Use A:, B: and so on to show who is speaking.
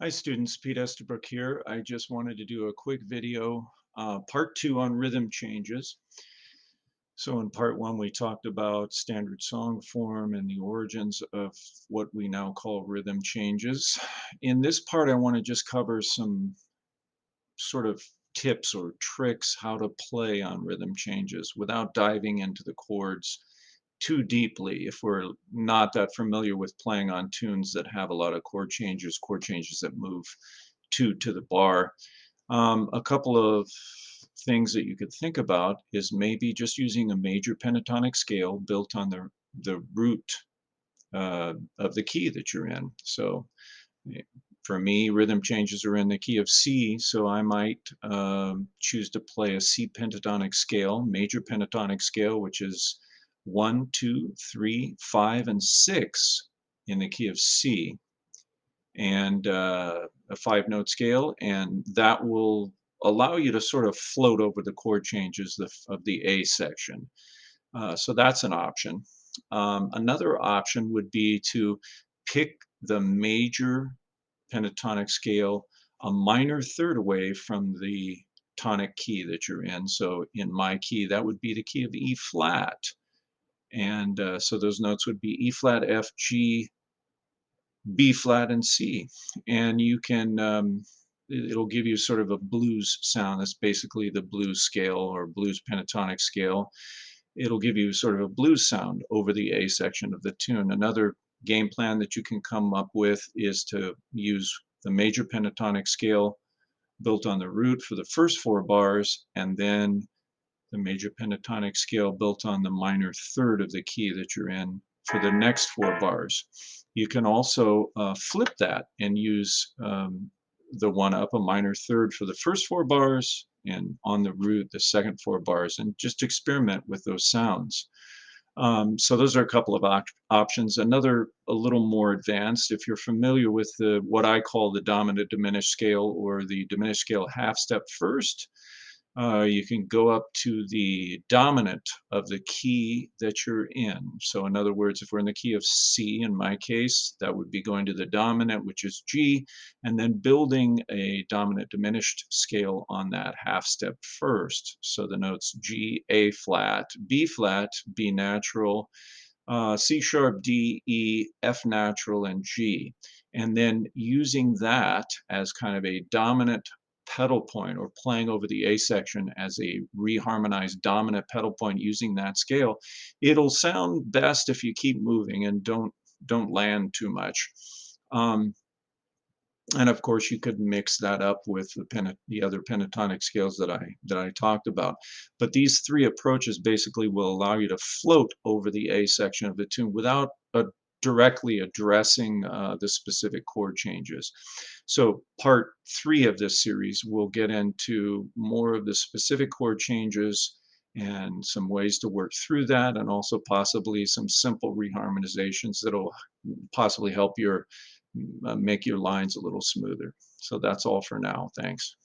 A: Hi students, Pete Estabrook here. I just wanted to do a quick video, part two on rhythm changes. So in part one, we talked about standard song form and the origins of what we now call rhythm changes. In this part, I want to just cover some sort of tips or tricks how to play on rhythm changes without diving into the chords too deeply if we're not that familiar with playing on tunes that have a lot of chord changes that move two to the bar. A couple of things that you could think about is maybe just using a major pentatonic scale built on the root of the key that you're in. So eh, for me, rhythm changes are in the key of C, so I might choose to play a C pentatonic scale, major pentatonic scale, which is 1, 2, 3, 5, and 6 in the key of C, and a five-note scale, and that will allow you to sort of float over the chord changes of the A section. So that's an option. Another option would be to pick the major pentatonic scale a minor third away from the tonic key that you're in. So in my key, that would be the key of E flat. And so those notes would be E flat, F, G, B flat, and C. And you can, it'll give you sort of a blues sound. That's basically the blues scale or blues pentatonic scale. It'll give you sort of a blues sound over the A section of the tune. Another game plan that you can come up with is to use the major pentatonic scale built on the root for the first four bars, and then the major pentatonic scale built on the minor third of the key that you're in for the next four bars. You can also flip that and use the one up a minor third for the first four bars and on the root the second four bars, and just experiment with those sounds. So those are a couple of options. Another, a little more advanced, if you're familiar with the what I call the dominant diminished scale or the diminished scale half step first, you can go up to the dominant of the key that you're in. So in other words, if we're in the key of C, in my case, that would be going to the dominant, which is G, and then building a dominant diminished scale on that half step first. So the notes G, A flat, B natural, C sharp, D, E, F natural, and G. And then using that as kind of a dominant pedal point or playing over the A section as a reharmonized dominant pedal point using that scale, it'll sound best if you keep moving and don't land too much. Um, and of course, you could mix that up with the other pentatonic scales that I talked about. But these three approaches basically will allow you to float over the A section of the tune without directly addressing the specific chord changes. So part three of this series will get into more of the specific chord changes and some ways to work through that, and also possibly some simple reharmonizations that'll possibly help make your lines a little smoother. So that's all for now. Thanks.